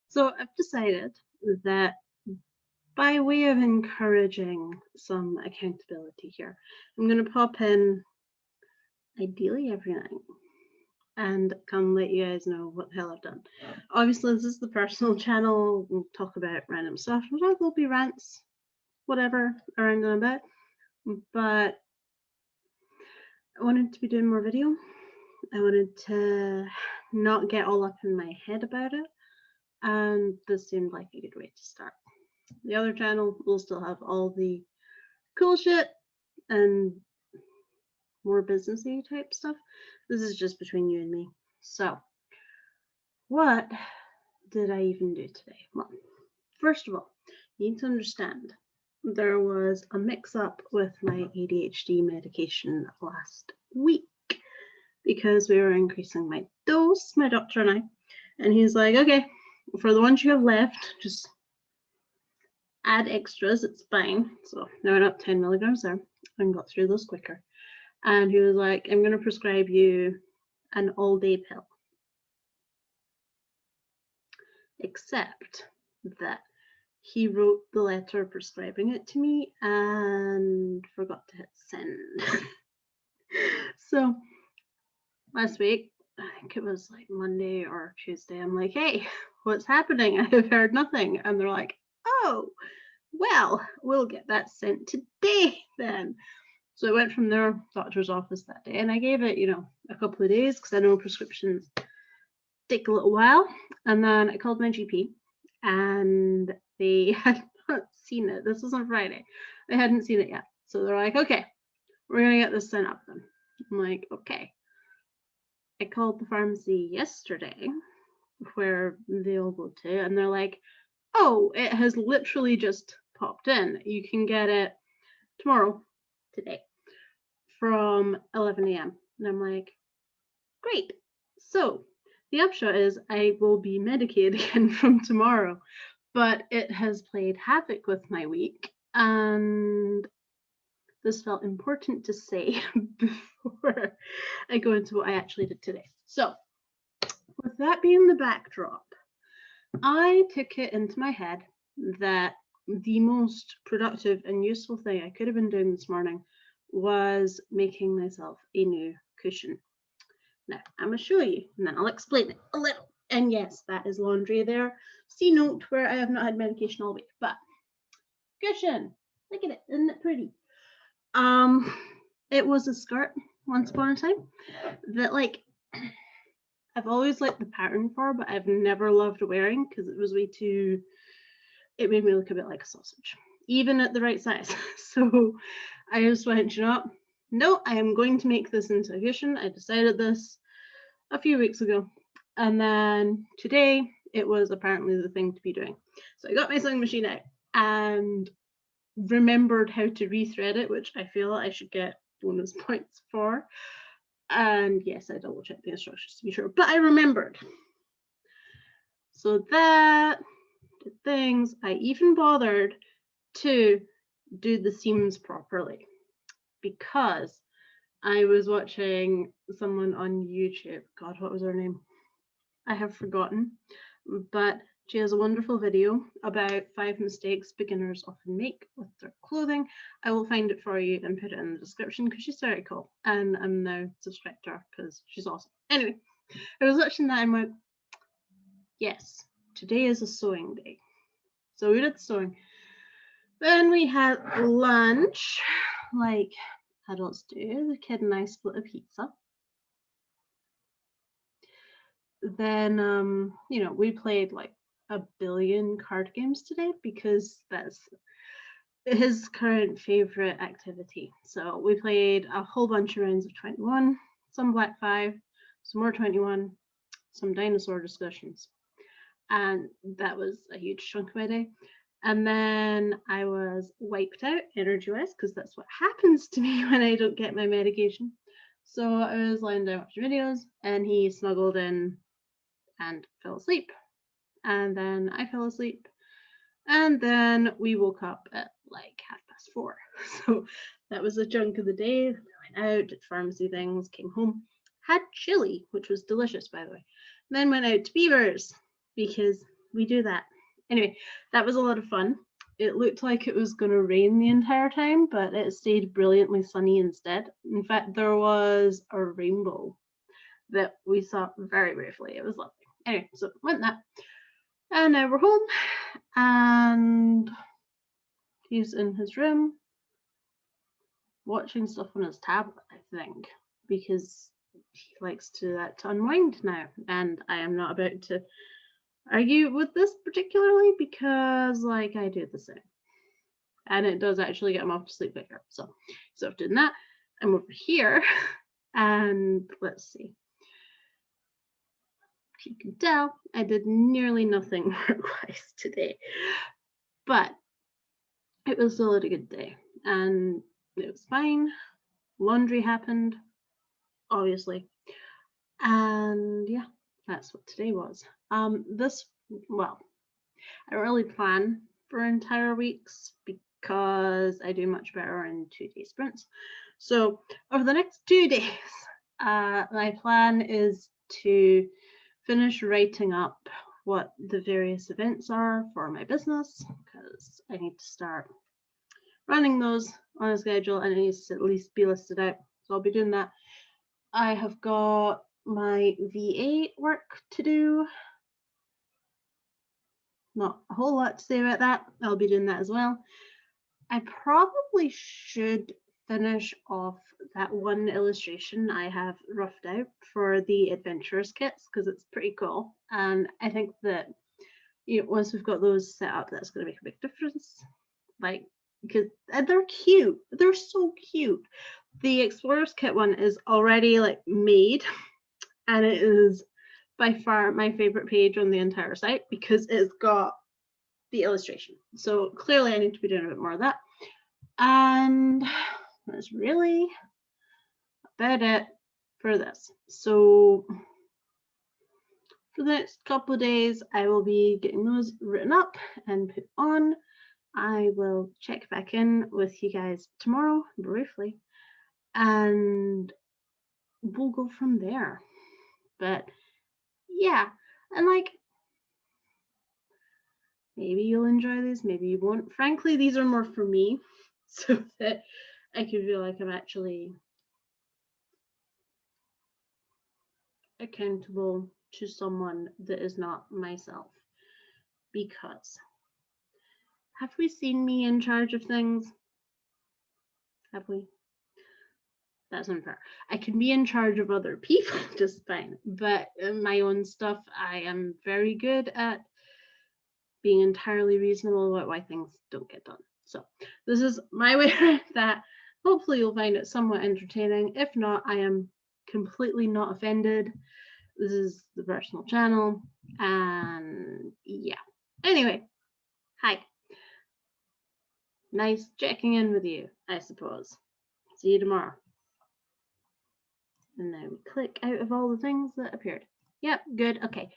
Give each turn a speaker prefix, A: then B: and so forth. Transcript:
A: So I've decided that by way of encouraging some accountability here, I'm going to pop in ideally every night and come let you guys know what the hell I've done. Obviously, this is the personal channel. We'll talk about random stuff. There'll be rants, whatever, around and about. But I wanted to be doing more video. I wanted to not get all up in my head about it. And this seemed like a good way to start. The other channel will still have all the cool shit and more businessy type stuff. This is just between you and me. So, what did I even do today? Well, first of all, you need to understand there was a mix-up with my ADHD medication last week because we were increasing my dose, my doctor and I, and he's like, okay, for the ones you have left, just add extras, it's fine. So I went up 10 milligrams there and got through those quicker. And he was like, I'm going to prescribe you an all-day pill. Except that he wrote the letter prescribing it to me and forgot to hit send. So last week, I think it was like Monday or Tuesday, I'm like, hey, what's happening? I have heard nothing. And they're like, oh, well, we'll get that sent today then. So I went from their doctor's office that day and I gave it, a couple of days because I know prescriptions take a little while. And then I called my GP and they had not seen it. This was on Friday. They hadn't seen it yet. So they're like, okay, we're going to get this sent up then. I'm like, okay. I called the pharmacy yesterday where they all go to, and they're like, oh, it has literally just popped in. You can get it tomorrow, today, from 11 a.m. And I'm like, great. So the upshot is I will be medicated again from tomorrow, but it has played havoc with my week, and this felt important to say before I go into what I actually did today. So with that being the backdrop, I took it into my head that the most productive and useful thing I could have been doing this morning was making myself a new cushion. Now, I'm going to show you, and then I'll explain it a little. And yes, that is laundry there. See note where I have not had medication all week, but cushion, look at it, isn't it pretty? It was a skirt once upon a time that I've always liked the pattern for, but I've never loved wearing because it was way too, it made me look a bit like a sausage, even at the right size. So I just went, no, I am going to make this into a cushion. I decided this a few weeks ago. And then today it was apparently the thing to be doing. So I got my sewing machine out and remembered how to rethread it, which I feel I should get bonus points for. And yes, I double checked the instructions to be sure, but I remembered. So that did things. I even bothered to do the seams properly because I was watching someone on YouTube. God, what was her name? I have forgotten, but she has a wonderful video about 5 mistakes beginners often make with their clothing. I will find it for you and put it in the description because she's very cool, and I'm now subscribed to her because she's awesome. Anyway, I was watching that and went, yes, today is a sewing day. So we did sewing. Then we had lunch, like adults do. The kid and I split a pizza. Then, we played like a billion card games today because that's his current favorite activity. So we played a whole bunch of rounds of 21, some Black 5, some more 21, some dinosaur discussions. And that was a huge chunk of my day. And then I was wiped out energy-wise because that's what happens to me when I don't get my medication. So I was lying down watching videos and he snuggled in and fell asleep. And then I fell asleep. And then we woke up at like 4:30. So that was a chunk of the day. We went out, did pharmacy things, came home, had chili, which was delicious, by the way. Then went out to Beavers because we do that. Anyway, that was a lot of fun. It looked like it was going to rain the entire time, but it stayed brilliantly sunny instead. In fact, there was a rainbow that we saw very briefly. It was lovely. Anyway, so went that. And now we're home, and he's in his room watching stuff on his tablet, I think, because he likes to unwind now. And I am not about to argue with this particularly, because like I do the same. And it does actually get him off to sleep quicker. So doing that. I'm over here, and let's see. If you can tell, I did nearly nothing work-wise today, but it was still a good day, and it was fine. Laundry happened, obviously, and yeah, that's what today was. Well, I don't really plan for entire weeks because I do much better in 2-day sprints. So over the next 2 days, my plan is to finish writing up what the various events are for my business, because I need to start running those on a schedule, and it needs to at least be listed out. So I'll be doing that. I have got my VA work to do. Not a whole lot to say about that. I'll be doing that as well. I probably should finish off that one illustration I have roughed out for the adventurers kits, because it's pretty cool. And I think that once we've got those set up, that's going to make a big difference. Like, because they're cute. They're so cute. The explorers kit one is already like made, and it is by far my favorite page on the entire site because it's got the illustration. So clearly I need to be doing a bit more of that. And that's really about it for this. So for the next couple of days, I will be getting those written up and put on. I will check back in with you guys tomorrow briefly, and we'll go from there. But yeah, and like, maybe you'll enjoy these, maybe you won't. Frankly, these are more for me, so that I can feel like I'm actually accountable to someone that is not myself. Because have we seen me in charge of things? Have we? That's unfair. I can be in charge of other people just fine, but my own stuff, I am very good at being entirely reasonable about why things don't get done. So this is my way around that. Hopefully you'll find it somewhat entertaining. If not, I am completely not offended. This is the personal channel, and yeah. Anyway, hi. Nice checking in with you, I suppose. See you tomorrow. And now we click out of all the things that appeared. Yep, good. Okay.